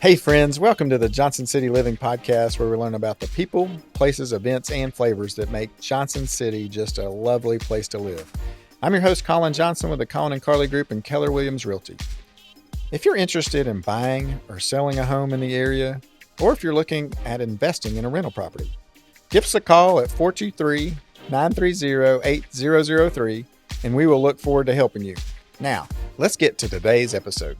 Hey friends, welcome to the Johnson City Living Podcast, where we learn about the people, places, events, and flavors that make Johnson City just a lovely place to live. I'm your host, Colin Johnson, with the Colin and Carly Group and Keller Williams Realty. If you're interested in buying or selling a home in the area, or if you're looking at investing in a rental property, give us a call at 423-930-8003, and we will look forward to helping you. Now, let's get to today's episode.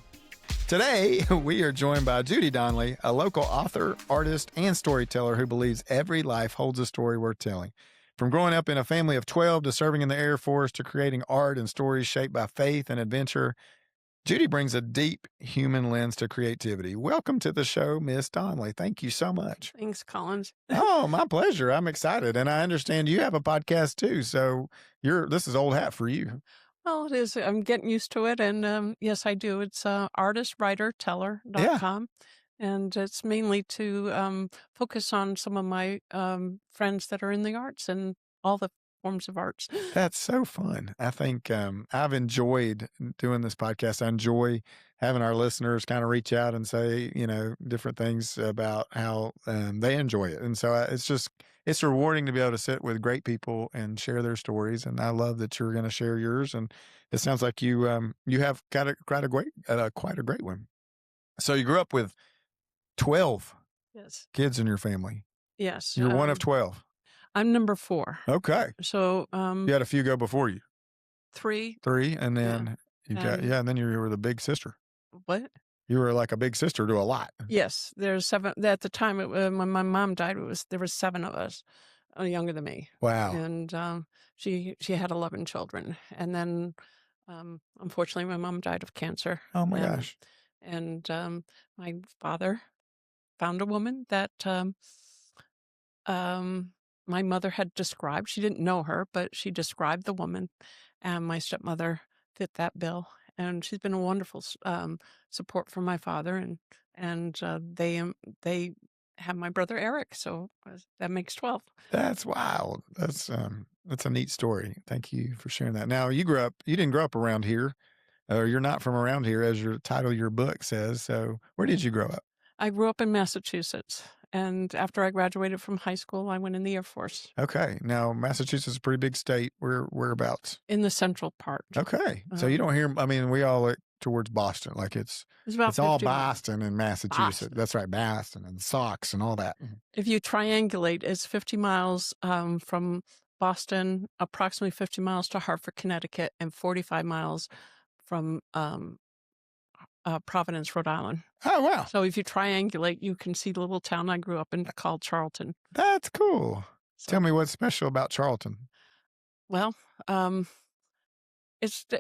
Today, we are joined by Judy Donley, a local author, artist, and storyteller who believes every life holds a story worth telling. From growing up in a family of 12 to serving in the Air Force to creating art and stories shaped by faith and adventure, Judy brings a deep human lens to creativity. Welcome to the show, Miss Donley. Thank you so much. Thanks, Collins. Oh, my pleasure. I'm excited. And I understand you have a podcast too. So this is old hat for you. Well, it is. I'm getting used to it. And yes, I do. It's artistwriterteller.com. And it's mainly to focus on some of my friends that are in the arts and all the forms of arts. That's so fun. I think I've enjoyed doing this podcast. I enjoy having our listeners kind of reach out and say, different things about how they enjoy it. And so it's rewarding to be able to sit with great people and share their stories. And I love that you're going to share yours. And it sounds like you have got quite a great one. So you grew up with 12 kids in your family. Yes. You're one of 12. I'm number 4. Okay. So you had a few go before you. 3, and then and then you were the big sister. What? You were like a big sister to a lot. Yes, there's 7. At the time when my mom died, there was 7 of us, younger than me. Wow. And she had 11 children, and then unfortunately my mom died of cancer. Oh my gosh. And my father found a woman that my mother had described. She didn't know her, but she described the woman, and my stepmother fit that bill. And she's been a wonderful support for my father, and they have my brother Eric, so that makes 12. That's wild. That's a neat story. Thank you for sharing that. Now, you didn't grow up around here, or you're not from around here, as your title of your book says. So where did you grow up? I grew up in Massachusetts. And after I graduated from high school, I went in the Air Force. Okay. Now, Massachusetts is a pretty big state. Whereabouts? In the central part. Okay. So you don't hear, we all look towards Boston. Like it's all Boston and Massachusetts. Boston. That's right. Boston and socks and all that. If you triangulate, it's 50 miles from Boston, approximately 50 miles to Hartford, Connecticut, and 45 miles from Providence, Rhode Island. Oh, wow. So if you triangulate, you can see the little town I grew up in called Charlton. That's cool. So, tell me what's special about Charlton. Well, it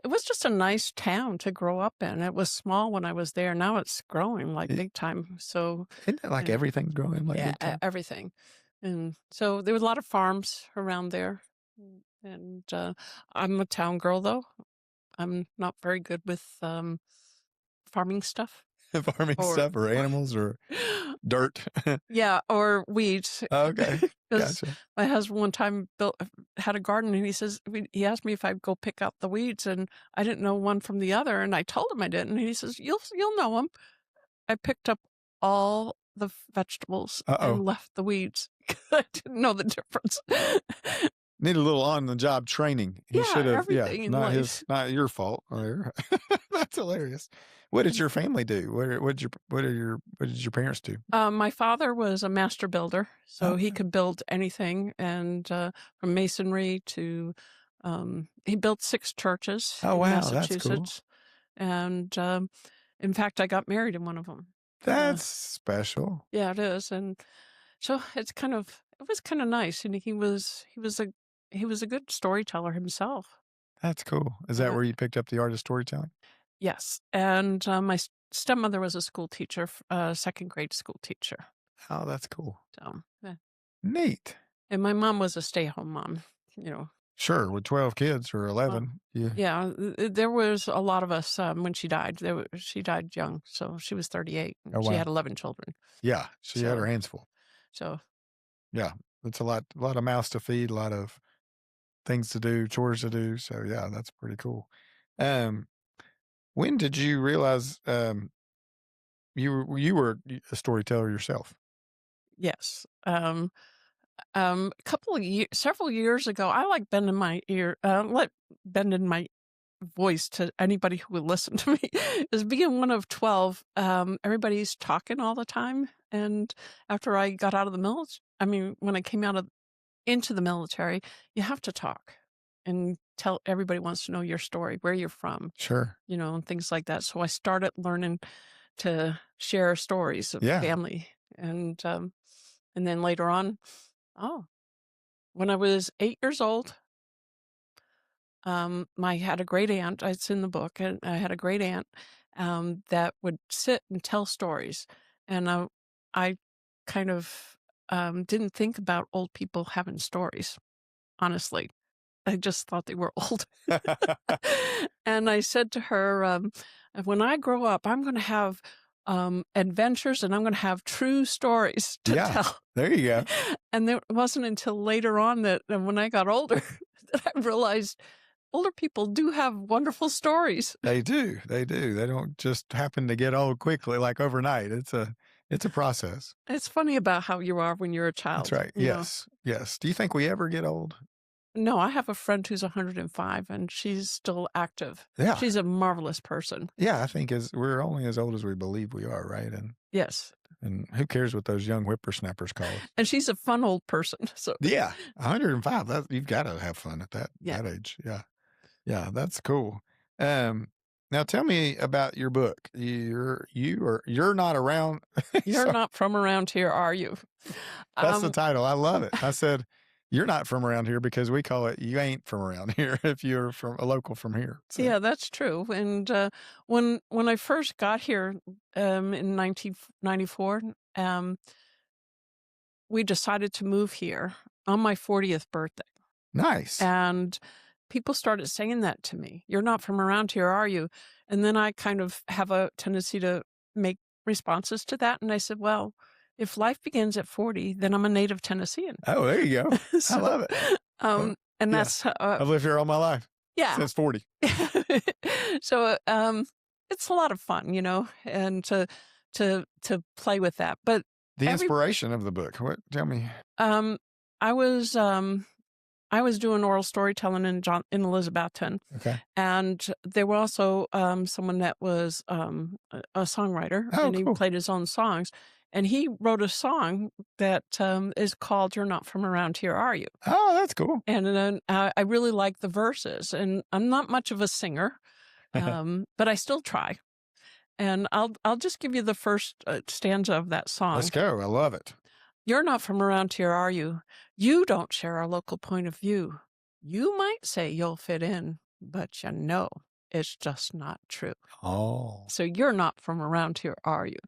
was just a nice town to grow up in. It was small when I was there. Now it's growing like big time. So isn't it like everything's growing like big time? Everything. And so there was a lot of farms around there. And I'm a town girl, though. I'm not very good with farming stuff. Stuff or animals or dirt. Yeah, or weeds. Okay. Gotcha. My husband one time had a garden, and he asked me if I'd go pick out the weeds, and I didn't know one from the other, and I told him I didn't. And he says, "You'll know them." I picked up all the vegetables and left the weeds. I didn't know the difference. Need a little on-the-job training. He should have. Not your fault. That's hilarious. What did your family do? What did your parents do? My father was a master builder, so he could build anything, and from masonry to he built 6 churches in Massachusetts. That's cool. And in fact, I got married in one of them. That's special. Yeah, it is, and so it was kind of nice, and he was a good storyteller himself. That's cool. Is that where you picked up the art of storytelling? Yes, and my stepmother was a school teacher, second grade school teacher. Oh, that's cool. So neat. And my mom was a stay-at-home mom. Sure, with 12 kids or 11. Yeah, there was a lot of us when she died. She died young, so she was 38. She had 11 children. Yeah, she had her hands full. So, yeah, it's a lot of mouths to feed, a lot of things to do, chores to do. So yeah, that's pretty cool. When did you realize you were a storyteller yourself. Yes. A couple of years, several years ago, I like bending my ear, like bending my voice to anybody who would listen to me. As being one of 12, everybody's talking all the time. And after I got out of the military, I mean, when I came into the military, you have to talk and tell everybody wants to know your story, where you're from, Sure. and things like that. So I started learning to share stories of Yeah. family. And then later on, oh, when I was 8 years old, I had a great aunt. It's in the book, and I had a great aunt that would sit and tell stories, and I kind of didn't think about old people having stories. Honestly, I just thought they were old. And I said to her, "When I grow up, I'm going to have adventures, and I'm going to have true stories to Yeah. tell." There you go. And it wasn't until later on that when I got older that I realized older people do have wonderful stories. They do. They do. They don't just happen to get old quickly, like overnight. It's a process. It's funny about how you are when you're a That's child. right. Yes. Yes. Do you think we ever get old? No, I have a friend who's 105 and she's still active. Yeah. She's a marvelous person. Yeah. I think we're only as old as we believe we are, right? Yes. And who cares what those young whippersnappers call us? And she's a fun old person. So Yeah. 105. You've got to have fun at that yeah. age. Yeah. Yeah. That's cool. Now tell me about your book. You're not around. You're So not from around here, are you? that's the title. I love it. I said, you're not from around here because we call it you ain't from around here if you're from a local from here. So. Yeah, that's true. And when I first got here in 1994, we decided to move here on my 40th birthday. Nice. And people started saying that to me. You're not from around here, are you? And then I kind of have a tendency to make responses to that. And I said, well, if life begins at 40, then I'm a native Tennessean. Oh, there you go. I love it. And Yeah. that's, I've lived here all my life. yeah. Since 40. So it's a lot of fun, and to play with that. But The inspiration of the book. What? Tell me. I was doing oral storytelling in Elizabethton. Okay. And there were also someone that was a songwriter, and he cool. played his own songs. And he wrote a song that is called "You're Not From Around Here, Are You?" Oh, that's cool. And then I really like the verses. And I'm not much of a singer, but I still try. And I'll just give you the first stanza of that song. Let's go. I love it. You're not from around here, are you? You don't share our local point of view. You might say you'll fit in, but you know it's just not true. Oh. So you're not from around here, are you?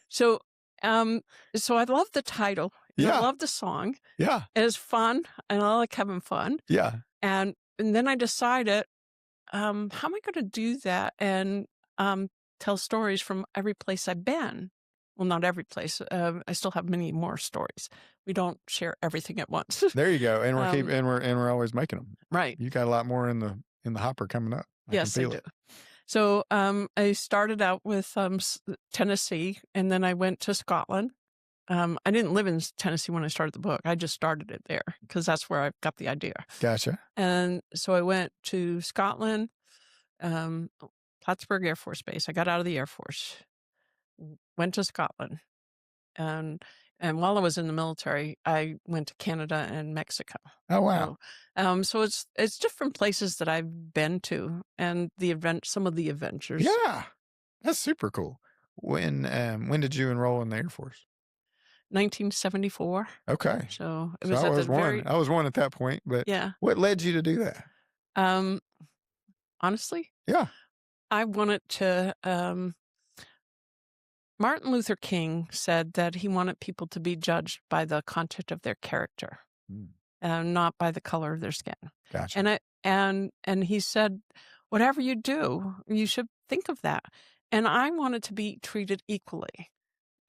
So I love the title. Yeah. I love the song. Yeah. It's fun, and I like having fun. Yeah. And then I decided, how am I going to do that and tell stories from every place I've been? Well, not every place. I still have many more stories. We don't share everything at once. There you go. And we're always making them. Right. You got a lot more in the hopper coming up. Yes, I do. So I started out with Tennessee, and then I went to Scotland. I didn't live in Tennessee when I started the book. I just started it there because that's where I got the idea. Gotcha. And so I went to Scotland, Plattsburgh Air Force Base. I got out of the Air Force, went to Scotland, and while I was in the military, I went to Canada and Mexico. Oh wow! So it's different places that I've been to, and some of the adventures. Yeah, that's super cool. When did you enroll in the Air Force? 1974. Okay. So it was I was one at that point, but yeah. What led you to do that? Honestly, yeah, I wanted to. Martin Luther King said that he wanted people to be judged by the content of their character, not by the color of their skin. Gotcha. And he said, whatever you do, you should think of that. And I wanted to be treated equally.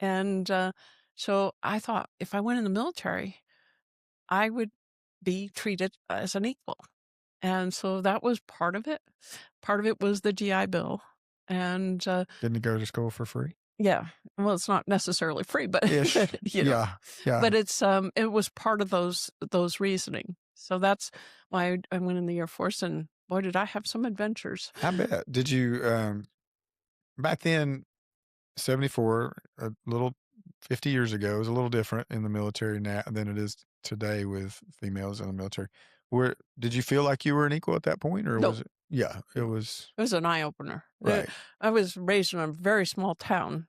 And so I thought, if I went in the military, I would be treated as an equal. And so that was part of it. Part of it was the GI Bill. And didn't you go to school for free? Yeah. Well, it's not necessarily free, but Ish. you know, Yeah. Yeah. but it was part of those reasoning. So that's why I went in the Air Force, and boy, did I have some adventures. I bet. Did you, back then, 74, a little 50 years ago, it was a little different in the military now than it is today with females in the military. Did you feel like you were an equal at that point, or No, was it? Yeah, it no, was it was an eye opener. right. I was raised in a very small town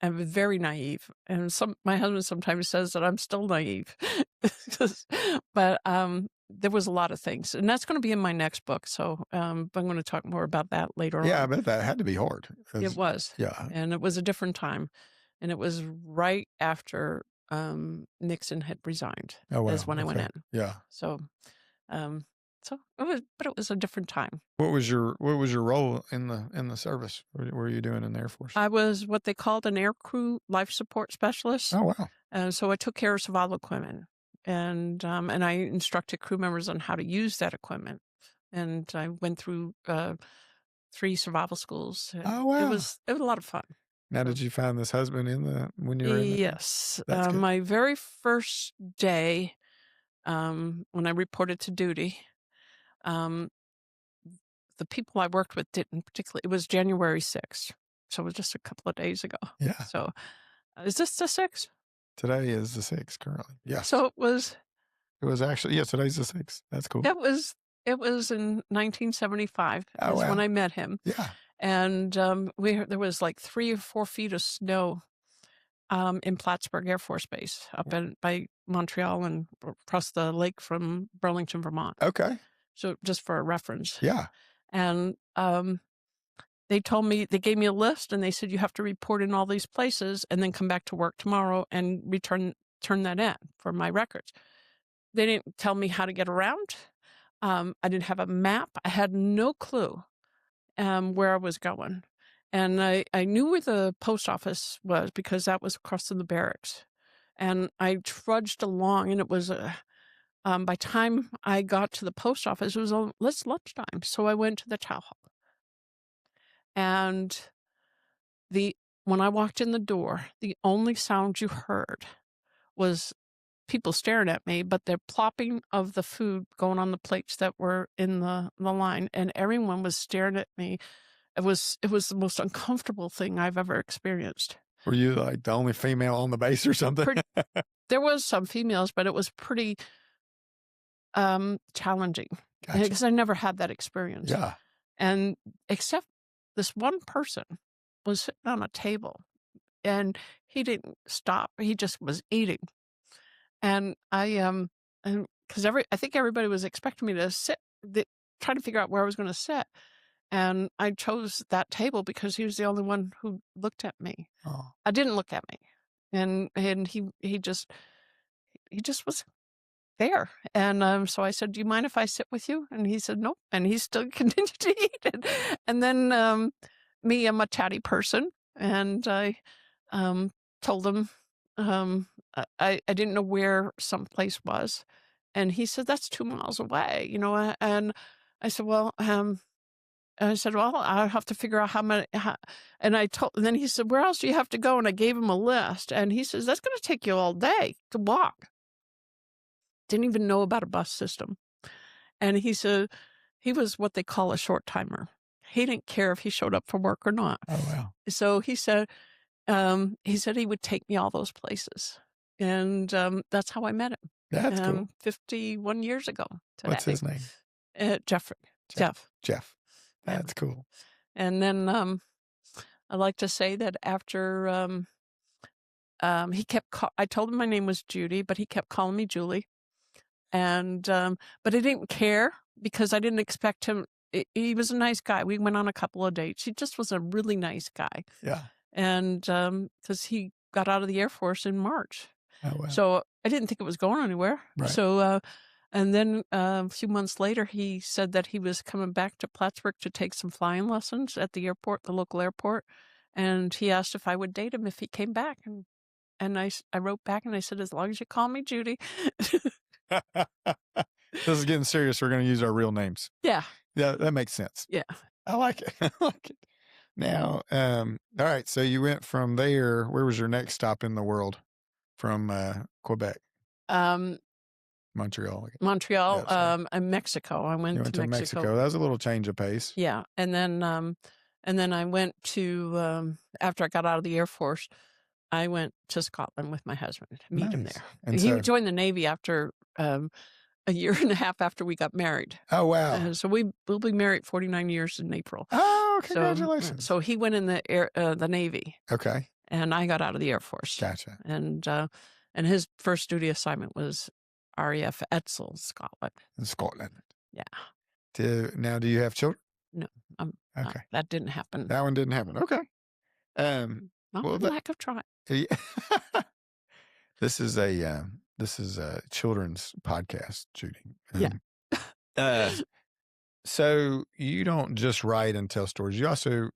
and very naive. And my husband sometimes says that I'm still naive, but there was a lot of things, and that's going to be in my next book. So I'm going to talk more about that later Yeah, I on. bet that had to be hard. It was, Yeah. and it was a different time, and it was right after Nixon had resigned, Oh wow. is when I went Okay. in. Yeah. So, um, but it was a different time. What was your role in the service? What were you doing in the Air Force? I was what they called an air crew life support specialist. Oh wow. So I took care of survival equipment, and I instructed crew members on how to use that equipment. And I went through 3 survival schools. And Oh wow. it was a lot of fun. Now, So, did you find this husband when you were in the? yes, That's good. my very first day when I reported to duty, um, the people I worked with didn't particularly. It was January 6th, so it was just a couple of days ago. Yeah. So, is this the 6th? Today is the 6th currently. Yes. So it was. It was actually, yeah, today's the 6th. That's cool. It was in 1975 Oh, is when wow. I met him, Yeah. and there was like 3 or 4 feet of snow in Plattsburgh Air Force Base up by Montreal and across the lake from Burlington, Vermont. Okay. So just for a reference. Yeah. And they gave me a list, and they said you have to report in all these places and then come back to work tomorrow and turn that in for my records. They didn't tell me how to get around. I didn't have a map. I had no clue where I was going. And I knew where the post office was because that was across from the barracks. And I trudged along, and it was by time I got to the post office, it was almost lunchtime. So I went to the chow hall. And when I walked in the door, the only sound you heard was people staring at me, but the plopping of the food going on the plates that were in the line, and everyone was staring at me. It was the most uncomfortable thing I've ever experienced. Were you like the only female on the base or something? There was some females, but it was pretty challenging because Gotcha. I never had that experience. Yeah. And except this one person was sitting on a table, and he didn't stop. He just was eating. And and because I think everybody was expecting me to sit, trying to figure out where I was going to sit. And I chose that table because he was the only one who looked at me. Oh. I didn't look at me. And he just was there. And so I said, "Do you mind if I sit with you?" And he said, "Nope." And he still continued to eat. And then I'm a chatty person, and I told him I didn't know where some place was, and he said, "That's 2 miles away," and I said, "Well," I'll have to figure out how many. And and then he said, "Where else do you have to go?" And I gave him a list, and he says, "That's going to take you all day to walk." Didn't even know about a bus system, and he said he was what they call a short timer. He didn't care if he showed up for work or not. Oh wow. So he said he would take me all those places. And that's how I met him. That's cool. 51 years ago today. What's his name? Jeffrey. Jeff. Jeff. That's cool. And then I like to say that after I told him my name was Judy, but he kept calling me Julie. And but I didn't care because I didn't expect him. He was a nice guy. We went on a couple of dates. He just was a really nice guy. Yeah. And because he got out of the Air Force in March. Oh, wow. So I didn't think it was going anywhere. Right. So, and then a few months later, he said that he was coming back to Plattsburgh to take some flying lessons at the airport, the local airport. And he asked if I would date him if he came back. And I wrote back and I said, "As long as you call me Judy." This is getting serious. We're going to use our real names. Yeah. Yeah, that makes sense. Yeah. I like it. I like it. Now, all right. So you went from there. Where was your next stop in the world from Quebec, Um, Montreal? Montreal, Yeah, sorry. and Mexico. I You went went to to Mexico. Mexico. That was a little change of pace. Yeah, and then I went to after I got out of the Air Force, I went to Scotland with my husband to meet him Nice. there. And He so, joined the Navy after a year and a half after we got married. oh, wow. So we'll be married 49 years in April. Oh, So congratulations. so he went in the Navy, Okay. and I got out of the Air Force. Gotcha. And his first duty assignment was RAF Etzel, Scotland. In Scotland. Yeah. Now, do you have children? No, Okay. that didn't happen. That one didn't happen. Okay. Not Well, for lack of trying. yeah. This is a children's podcast, Judy. Yeah. So you don't just write and tell stories. You also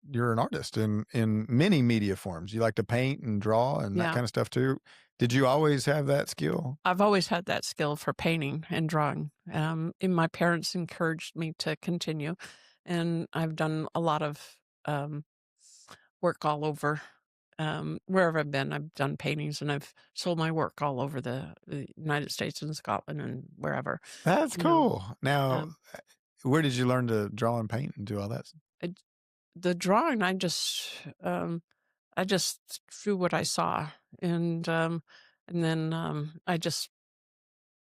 you're an artist in many media forms. You like to paint and draw and that Yeah. kind of stuff too. Did you always have that skill? I've always had that skill for painting and drawing. And my parents encouraged me to continue, and I've done a lot of work all over. Wherever I've been, I've done paintings, and I've sold my work all over the United States and Scotland and wherever. That's You know, cool. Now, um, where did you learn to draw and paint and do all that? the drawing, I just drew what I saw, and then I just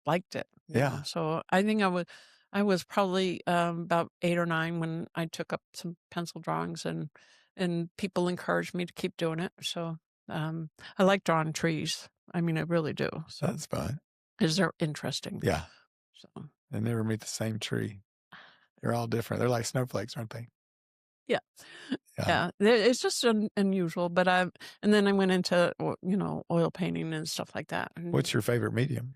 liked it. Yeah. So I think I was probably about 8 or 9 when I took up some pencil drawings, and people encouraged me to keep doing it. So I like drawing trees. I mean, I really do. So That's fun. because they're interesting. Yeah. So They never meet the same tree. They're all different. They're like snowflakes, aren't they? yeah, Yeah. it's just unusual. But and then I went into oil painting and stuff like that. And, What's your favorite medium?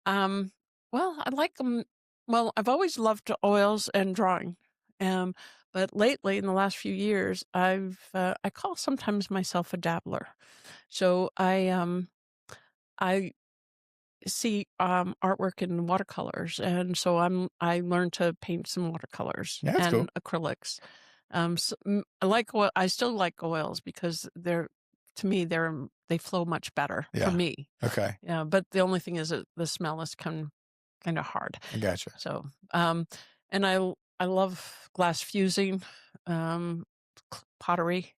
well, I like them. Well, I've always loved oils and drawing. But lately, in the last few years, I call sometimes myself a dabbler. So I see artwork in watercolors, and so I learned to paint some watercolors Yeah, that's and cool. acrylics. I still like oils because to me they flow much better for Yeah. me. Okay. Yeah, but the only thing is that the smell is kind of hard. I gotcha. So and I love glass fusing, pottery.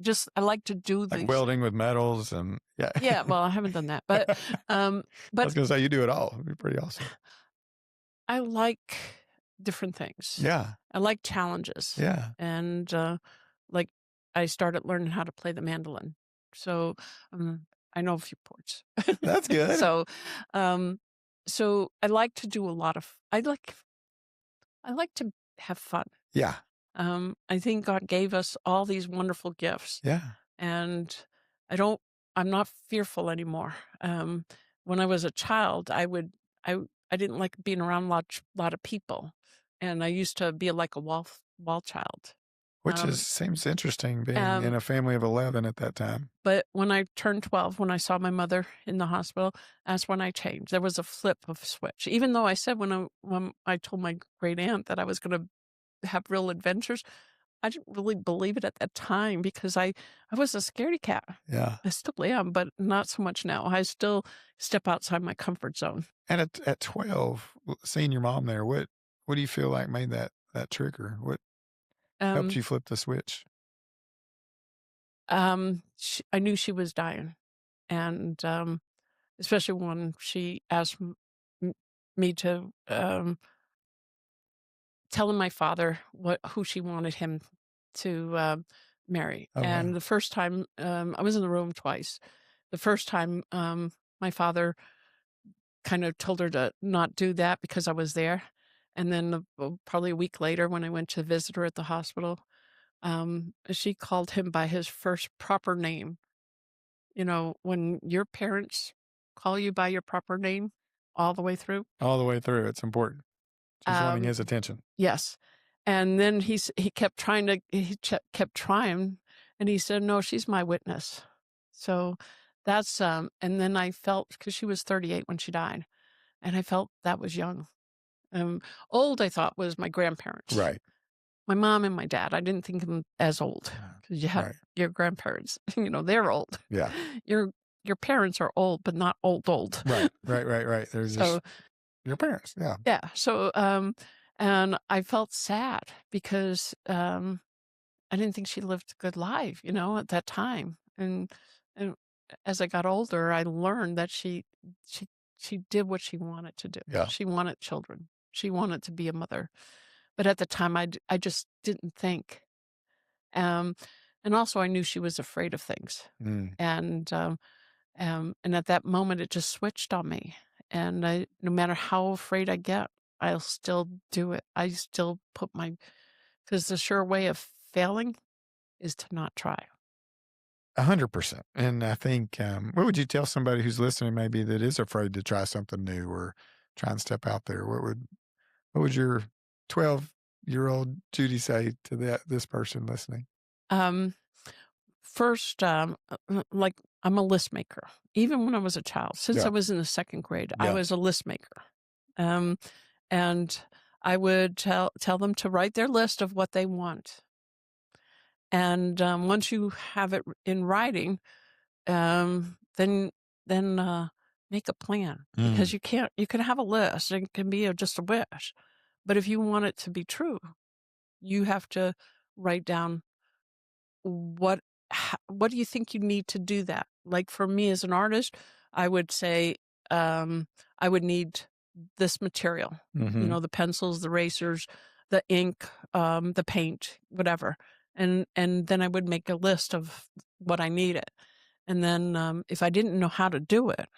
Just I like to do Like these. welding with metals and yeah. Yeah, well, I haven't done that, but I was but gonna say you do it all. It'd be pretty awesome. I like different things. Yeah. I like challenges. Yeah. And like I started learning how to play the mandolin. So I know a few chords. That's good. um so I like to do a lot of I like to have fun. Yeah. I think God gave us all these wonderful gifts, Yeah. and I'm not fearful anymore. When I was a child, I didn't like being around a lot of people, and I used to be like a wall child. Which Um, seems interesting being in um, a family of 11 at that time. but when I turned 12, when I saw my mother in the hospital, that's when I changed. There was a flip of switch. Even though I said when I told my great aunt that I was going to have real adventures, I didn't really believe it at that time because I was a scaredy cat. Yeah. I still am, but not so much now. I still step outside my comfort zone. And at 12, seeing your mom there, what do you feel like made that trigger? What helped you flip the switch? I knew she was dying, and especially when she asked me to tell my father who she wanted him to marry. Oh, And wow. the first time I was in the room twice. The first time my father kind of told her to not do that because I was there. And then probably a week later, when I went to visit her at the hospital, she called him by his first proper name. You know, when your parents call you by your proper name all the way through. All the way through. It's important. Just wanting his Um, attention. yes. And then he kept kept trying, and he said, "No, she's my witness." So that's and then I felt, because she was 38 when she died, and I felt that was young. Old, I thought, was my grandparents. Right. my mom and my dad. I didn't think of them as old because you have Right. your grandparents. They're old. Yeah. Your your parents are old, but not old old. Right. Right. Right. Right. They're So just your parents. Yeah. yeah. So and I felt sad because I didn't think she lived a good life, at that time. And as I got older, I learned that she she did what she wanted to do. Yeah. She wanted children. She wanted to be a mother. But at the time, I just didn't think. Um, and also, I knew she was afraid of things. Mm. And at that moment, it just switched on me. And no matter how afraid I get, I'll still do it. I still because the sure way of failing is to not try. 100%. And I think, what would you tell somebody who's listening maybe that is afraid to try something new or try and step out there? What would your 12-year-old Judy say to this person listening? Um, First, like I'm a list maker. Even when I was a child, since I Yeah. was in the second grade, I Yeah. was a list maker. Um, and I would tell them to write their list of what they want. And once you have it in writing, then make a plan Mm. because you can have a list and it can be just a wish, but if you want it to be true, you have to write down what what do you think you need to do that. Like for me as an artist, I would say I would need this material, Hmm. the pencils, the erasers, the ink, the paint, whatever. And then I would make a list of what I needed. And then if I didn't know how to do it,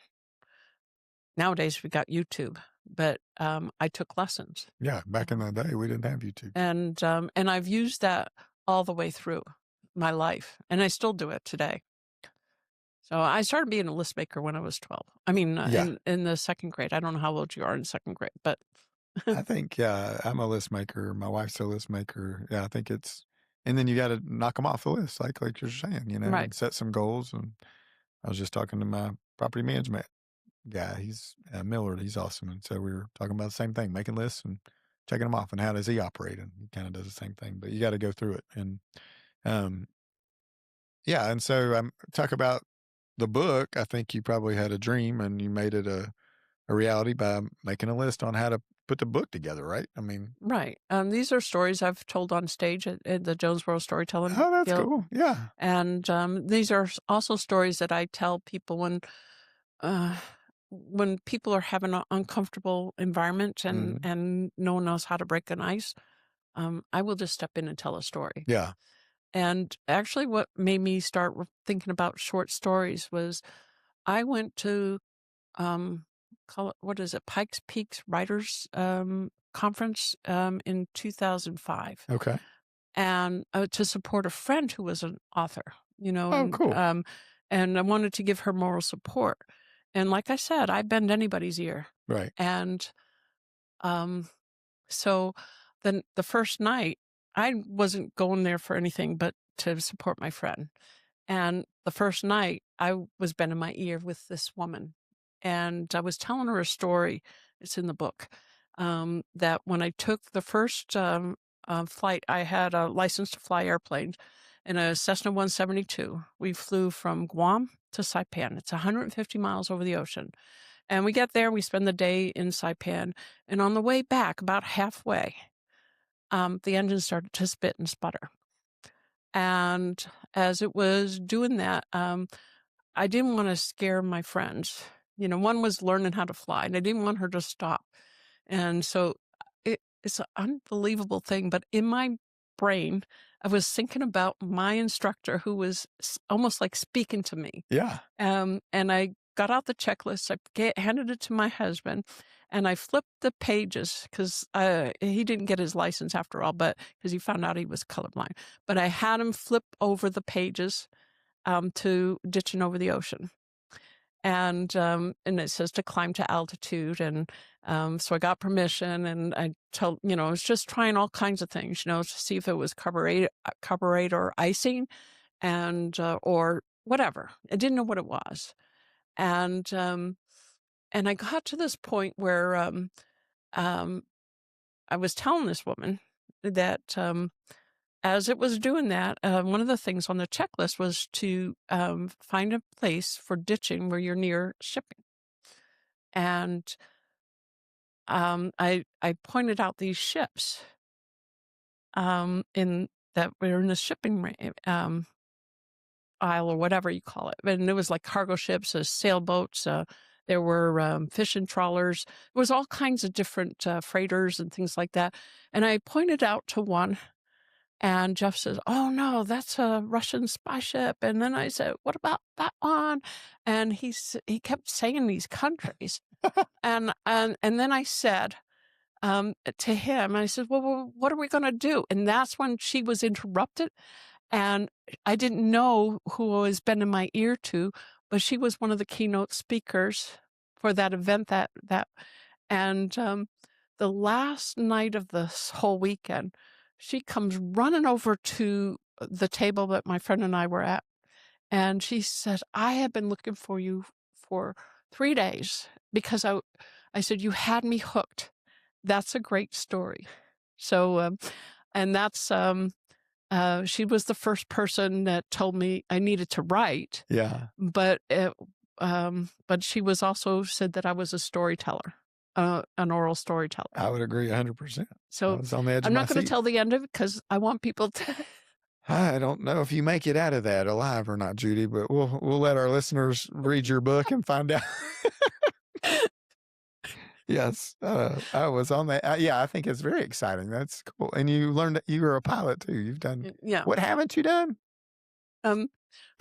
nowadays we got YouTube, but I took lessons. Yeah. Back in the day, we didn't have YouTube. And I've used that all the way through my life, and I still do it today. So I started being a list maker when I was 12. I mean, Yeah. in the second grade. I don't know how old you are in second grade, but I think, I'm a list maker. My wife's a list maker. Yeah. I think and then you got to knock them off the list, like you're saying, right, and set some goals. And I was just talking to my property management guy. He's Millard. He's awesome. And so we were talking about the same thing, making lists and checking them off. And how does he operate? And he kind of does the same thing, but you got to go through it. And um, yeah. And so talk about the book. I think you probably had a dream and you made it a reality by making a list on how to put the book together, right? I mean, right. These are stories I've told on stage at the Jonesboro Storytelling oh, that's Guild, cool. Yeah. and these are also stories that I tell people uh, when people are having an uncomfortable environment and Hmm. and no one knows how to break an ice. I will just step in and tell a story. Yeah. And actually, what made me start thinking about short stories was I went to call it, what is it, Pikes Peaks Writers Conference in 2005, Okay. and to support a friend who was an author, Oh, cool. and I wanted to give her moral support. And like I said, I bend anybody's ear, Right. and um, so then the first night, I wasn't going there for anything but to support my friend. And the first night, I was bending my ear with this woman. And I was telling her a story. It's in the book. That when I took the first flight, I had a license to fly airplanes in a Cessna 172. We flew from Guam to Saipan. It's 150 miles over the ocean. And we get there, we spend the day in Saipan. And on the way back, about halfway, the engine started to spit and sputter. And as it was doing that, I didn't want to scare my friends. One was learning how to fly, and I didn't want her to stop. And so it's an unbelievable thing. But in my brain, I was thinking about my instructor who was almost like speaking to me. Yeah. And I got out the checklist, handed it to my husband, and I flipped the pages because he didn't get his license after all, but because he found out he was colorblind. But I had him flip over the pages to Ditching Over the Ocean. And it says to climb to altitude. And so I got permission, and I I was just trying all kinds of things, to see if it was carburetor icing or whatever. I didn't know what it was. And I got to this point where um, I was telling this woman, that as it was doing that, one of the things on the checklist was to find a place for ditching where you're near shipping. And I pointed out these ships in that were in the shipping aisle or whatever you call it. And it was like cargo ships, sailboats. There were fishing trawlers. There was all kinds of different freighters and things like that. And I pointed out to one, and Jeff says, "Oh no, that's a Russian spy ship." And then I said, "What about that one?" And he kept saying these countries, and then I said to him, I said, "Well, what are we going to do?" And that's when she was interrupted. And I didn't know who I was bending my ear to, but she was one of the keynote speakers for that event. And the last night of this whole weekend, she comes running over to the table that my friend and I were at, and she said, "I have been looking for you for 3 days because I said you had me hooked. That's a great story." So, and that's she was the first person that told me I needed to write. Yeah. But she was also said that I was a storyteller, an oral storyteller. I would agree 100%. I So was on the edge I'm of my not going to seat. tell the end of it because I want people to. I don't know if you make it out of that alive or not, Judy, but we'll let our listeners read your book and find out. Yes, I was on that. Yeah, I think it's very exciting. That's cool. And you learned that you were a pilot too. You've done. Yeah. What haven't you done?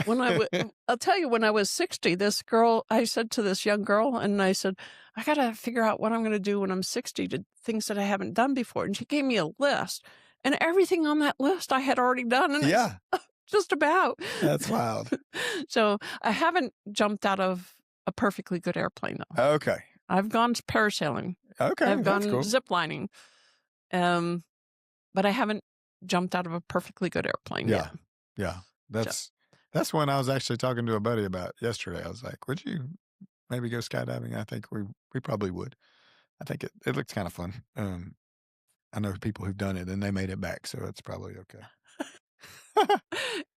When I'll tell you, when I was 60, this girl, I said to this young girl, and I said, "I got to figure out what I'm going to do when I'm 60 to things that I haven't done before." And she gave me a list, and everything on that list I had already done. And Yeah, just about. that's wild. So I haven't jumped out of a perfectly good airplane though. Okay. I've gone parasailing. Okay, I've that's gone cool. ziplining. But I haven't jumped out of a perfectly good airplane yet. Yeah. That's one I was actually talking to a buddy about yesterday. I was like, "Would you maybe go skydiving?" I think we probably would. I think it looks kind of fun. I know people who've done it and they made it back, so it's probably okay.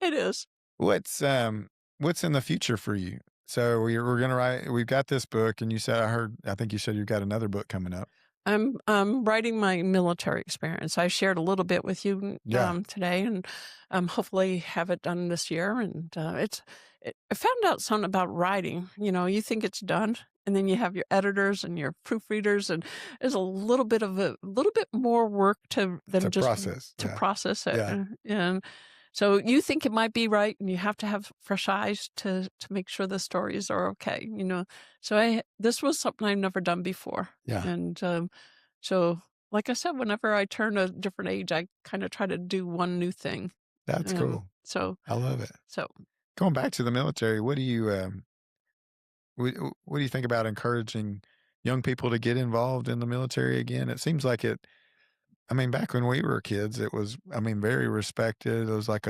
It is. What's in the future for you? So we're gonna write. We've got this book, and you said I think you said you've got another book coming up. I'm writing my military experience. I shared a little bit with you today, and hopefully have it done this year. And I found out something about writing. You think it's done, and then you have your editors and your proofreaders, and there's a little bit more work than just process. to process it. Yeah. And so you think it might be right, and you have to have fresh eyes to make sure the stories are okay. So this was something I've never done before. Yeah. And so, like I said, whenever I turn a different age, I kind of try to do one new thing. That's cool. So I love it. So going back to the military, what do you think about encouraging young people to get involved in the military again? It seems like it. I mean, back when we were kids, it was, very respected. It was like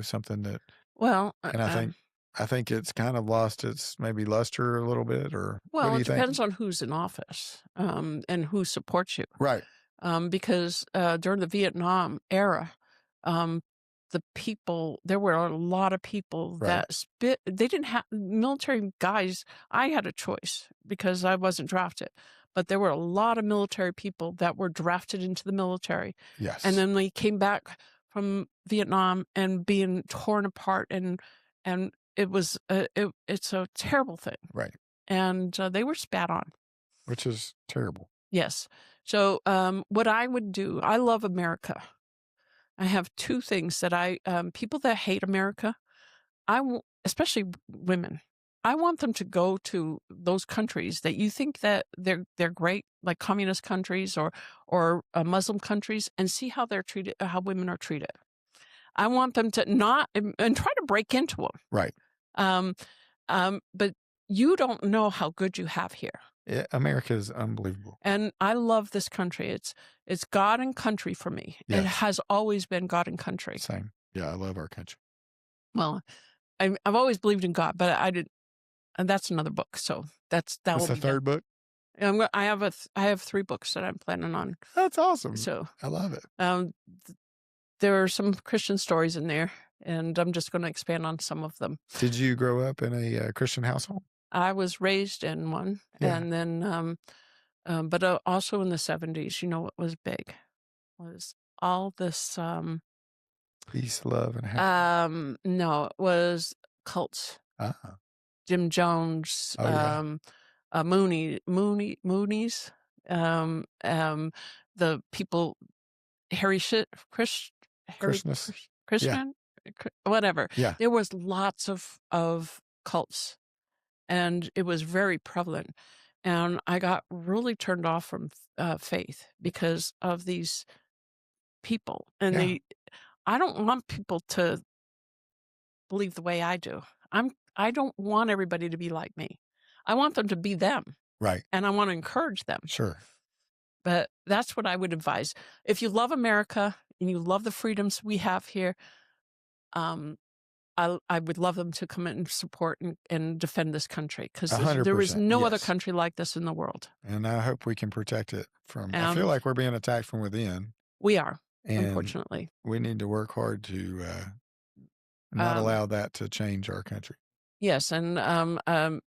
something that, well, and I think it's kind of lost its maybe luster a little bit, or what do you it think? depends on who's in office, and who supports you. Right. Because during the Vietnam era, there were a lot of people Right. they didn't have military guys. I had a choice because I wasn't drafted, but there were a lot of military people that were drafted into the military. Yes. And then they came back from Vietnam and being torn apart, and it was it's a terrible thing. Right. And they were spat on, which is terrible. Yes. So what I would do, I love America. I have two things that people that hate America, especially women, I want them to go to those countries that you think that they're great, like communist countries or Muslim countries, and see how they're treated, how women are treated. I want them to not and try to break into them. Right. But you don't know how good you have here. Yeah, America is unbelievable. And I love this country. It's God and country for me. Yes. It has always been God and country. Same. Yeah, I love our country. Well, I've always believed in God, but I did, and that's another book. So that's the third book. I have 3 books that I'm planning on. That's awesome. So, I love it. there are some Christian stories in there, and I'm just gonna expand on some of them. Did you grow up in a Christian household? I was raised in one, Yeah. and then, but, also in the '70s, you know what was big? Was all this, Peace, love, and happiness. no, it was cults. Ah. Jim Jones, Oh, yeah. Moonies, the people, Harry Shit, Christmas. Yeah. Christian, whatever. Yeah. There was lots of cults, and it was very prevalent. And I got really turned off from faith because of these people, and Yeah. I don't want people to believe the way I do. I don't want everybody to be like me. I want them to be them, Right. and I want to encourage them. Sure. But that's what I would advise. If you love America and you love the freedoms we have here, um, I would love them to come in and support and defend this country, because there is 100%. no other Yes. country like this in the world. And I hope we can protect it from. I feel like we're being attacked from within, We are, and unfortunately. we need to work hard to not allow that to change our country. Yes, and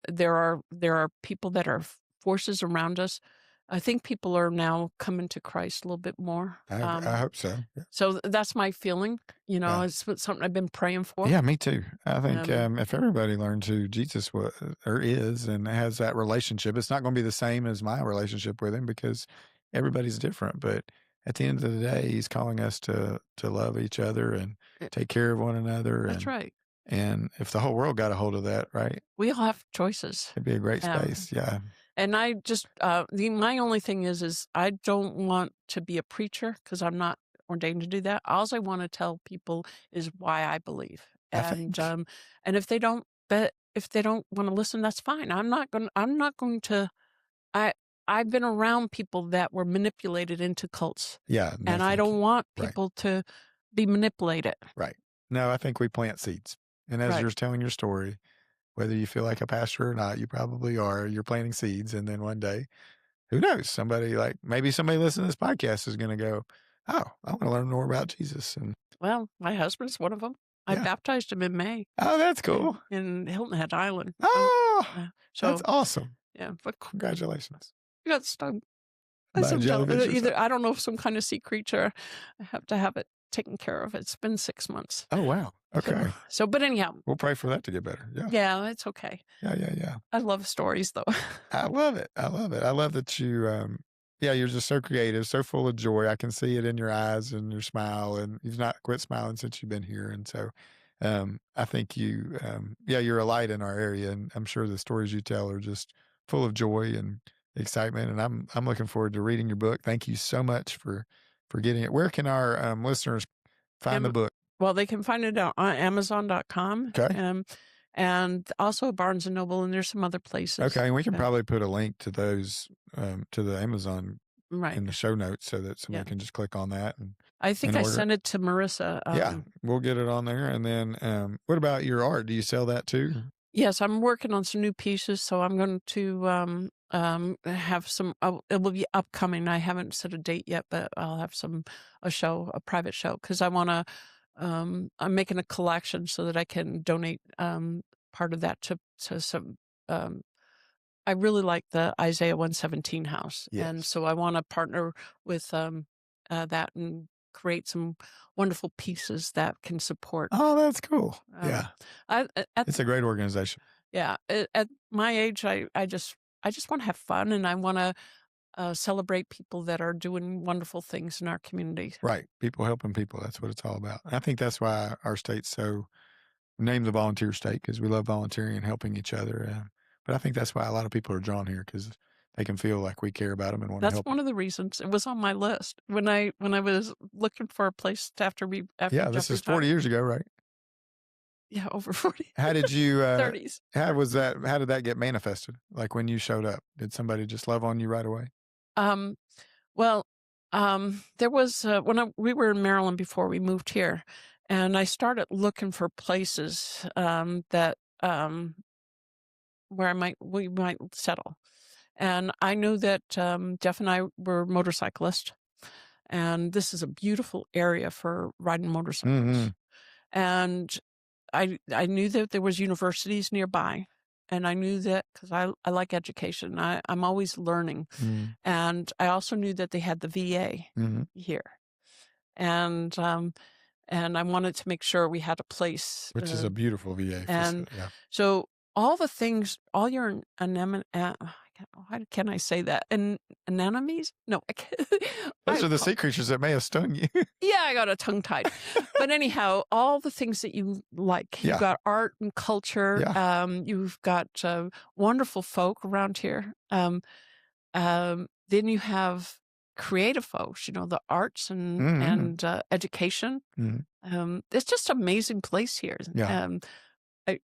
there are people that are forces around us. I think people are now coming to Christ a little bit more. I hope so. Yeah. So that's my feeling. You know, Yeah. it's something I've been praying for. Yeah, me too. I think Um, if everybody learns who Jesus was or is and has that relationship, it's not going to be the same as my relationship with him, because everybody's different. But at the end of the day, he's calling us to love each other and take care of one another. That's right. And if the whole world got a hold of that, right, We all have choices. it'd be a great space. Yeah. And I just my only thing is I don't want to be a preacher, because I'm not ordained to do that. All I want to tell people is why I believe. I And think. and if they don't want to listen, that's fine. I'm not going to I I've been around people that were manipulated into cults. Yeah. No, And I thank don't you. want Right. people to be manipulated. Right. No, I think we plant seeds. And as Right. you're telling your story, whether you feel like a pastor or not, you probably are. You're planting seeds. And then one day, who knows? Maybe somebody listening to this podcast is going to go, oh, I want to learn more about Jesus. And Well, my husband's one of them. I yeah. baptized him in May Oh, that's cool. in Hilton Head Island. Oh, So that's awesome. yeah, but Congratulations. I got stung by By some jellyfish or either I don't know, some kind of sea creature. I have to have it taken care of. It's been 6 months. Oh, wow. Okay. So but anyhow, We'll pray for that to get better. Yeah. yeah, it's okay. Yeah. I love stories though. I love it. I love that you, you're just so creative, so full of joy. I can see it in your eyes and your smile, and you've not quit smiling since you've been here. And so, I think you're a light in our area, and I'm sure the stories you tell are just full of joy and excitement. And I'm looking forward to reading your book. Thank you so much for getting it. Where can our listeners find the book? Well, they can find it on Amazon.com. Okay. And also Barnes and Noble, and there's some other places. Okay, and we can probably put a link to those to the Amazon Right. in the show notes so that somebody can just click on that. And I think I sent it to Marissa. yeah, we'll get it on there. And then what about your art? Do you sell that too? Yes, I'm working on some new pieces, so I'm going to have some. It will be upcoming. I haven't set a date yet, but I'll have a private show, because I want to. I'm making a collection so that I can donate part of that to some. I really like the Isaiah 117 house, and Yes. so I want to partner with that and create some wonderful pieces that can support. Oh, that's cool. Yeah, it's a great organization. Yeah, at my age, I just want to have fun, and I want to celebrate people that are doing wonderful things in our community. Right, people helping people. That's what it's all about. I think that's why our state's so named the volunteer state, because we love volunteering and helping each other. But I think that's why a lot of people are drawn here, because they can feel like we care about them and want to That's help. one of the reasons it was on my list when I was looking for a place after Yeah, this is 40 years ago, right? Yeah, over 40. How did you 30s. How did that get manifested? Like when you showed up, did somebody just love on you right away? Well, there was when we were in Maryland before we moved here, and I started looking for places that where we might settle. And I knew that Jeff and I were motorcyclists, and this is a beautiful area for riding motorcycles. Mm-hmm. And I knew that there was universities nearby, and I knew that because I like education. I'm always learning, Mm-hmm. and I also knew that they had the VA Mm-hmm. here, and I wanted to make sure we had a place. Which is a beautiful VA And facility. Yeah. so all the things, all your anemone, how can I say that? Anemones? No, I can't. Those are the sea creatures that may have stung you. Yeah, I got a tongue tied. But anyhow, all the things that you like. You've Yeah. got art and culture. Yeah. You've got wonderful folk around here. Then you have creative folks, the arts and Mm-hmm. education. Mm-hmm. It's just an amazing place here. Yeah. I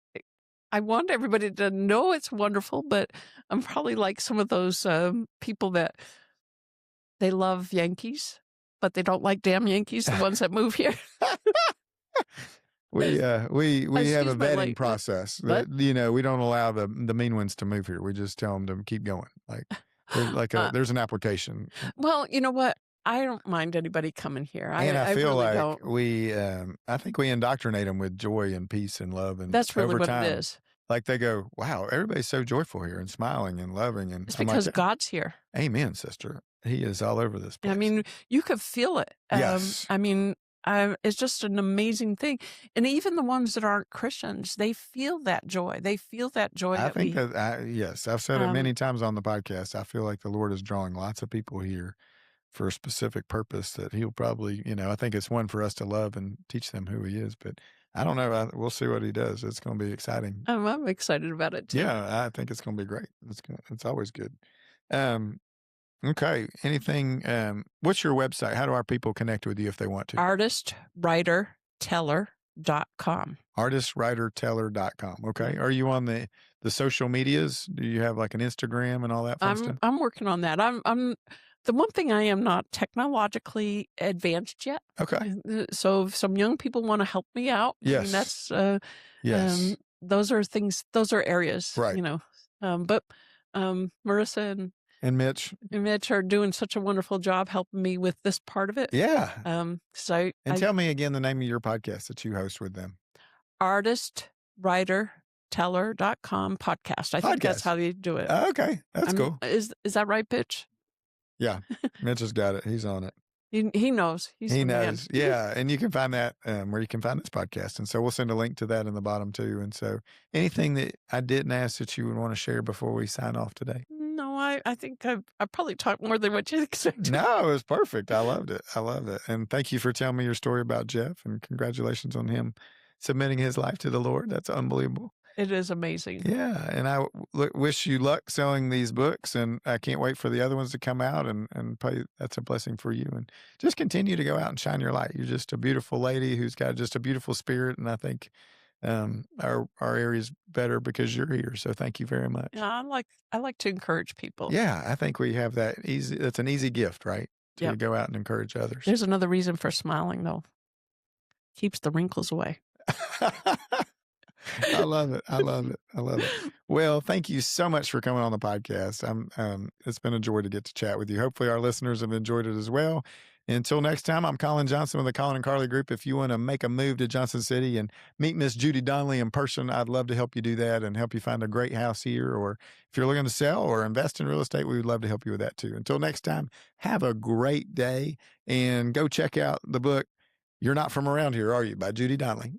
I want everybody to know it's wonderful, but I'm probably like some of those people that they love Yankees, but they don't like damn Yankees, the ones that move here. We have a Excuse my vetting language. process What? that, we don't allow the mean ones to move here. We just tell them to keep going. There's an application. Well, you know what? I don't mind anybody coming here. And I feel really like don't. I think we indoctrinate them with joy and peace and love. And That's really over what time, it is. like they go, wow, everybody's so joyful here and smiling and loving. And It's I'm because like, God's here. amen, sister. He is all over this place. I mean, you could feel it. Yes. I mean, it's just an amazing thing. And even the ones that aren't Christians, they feel that joy. They feel that joy. I think yes, I've said it many times on the podcast. I feel like the Lord is drawing lots of people here for a specific purpose that he'll probably, I think it's one for us to love and teach them who he is. But I don't know. We'll see what he does. It's going to be exciting. I'm excited about it too. Yeah, I think it's going to be great. It's always good. Okay. Anything? What's your website? How do our people connect with you if they want to? Artistwriterteller.com. Artistwriterteller.com. Okay. Are you on the social medias? Do you have like an Instagram and all that fun stuff? I'm working on that. I'm the one thing I am not technologically advanced yet. Okay. So if some young people want to help me out, yes. I mean, that's yes. Those are things. Those are areas. Right. But Marissa and Mitch are doing such a wonderful job helping me with this part of it. Yeah. Tell me again the name of your podcast that you host with them. Artistwriterteller.com podcast. I think that's how you do it. Okay. That's cool. Is that right, Pitch? Yeah. Mitch has got it. He's on it. He knows. He knows. Yeah. And you can find that where you can find this podcast. And so we'll send a link to that in the bottom too. And so anything that I didn't ask that you would want to share before we sign off today? No, I think I probably talked more than what you expected. No, it was perfect. I loved it. And thank you for telling me your story about Jeff, and congratulations on him submitting his life to the Lord. That's unbelievable. It is amazing. Yeah. And I wish you luck selling these books, and I can't wait for the other ones to come out and pray. That's a blessing for you. And just continue to go out and shine your light. You're just a beautiful lady who's got just a beautiful spirit. And I think our area's better because you're here. So thank you very much. Yeah, I like to encourage people. Yeah. I think we have that easy. That's an easy gift, right? To go out and encourage others. There's another reason for smiling though. Keeps the wrinkles away. I love it. Well, thank you so much for coming on the podcast. It's been a joy to get to chat with you. Hopefully our listeners have enjoyed it as well. Until next time, I'm Colin Johnson with the Colin and Carly Group. If you want to make a move to Johnson City and meet Miss Judy Donley in person, I'd love to help you do that and help you find a great house here. Or if you're looking to sell or invest in real estate, we would love to help you with that too. Until next time, have a great day and go check out the book, You're Not From Around Here, Are You? By Judy Donley.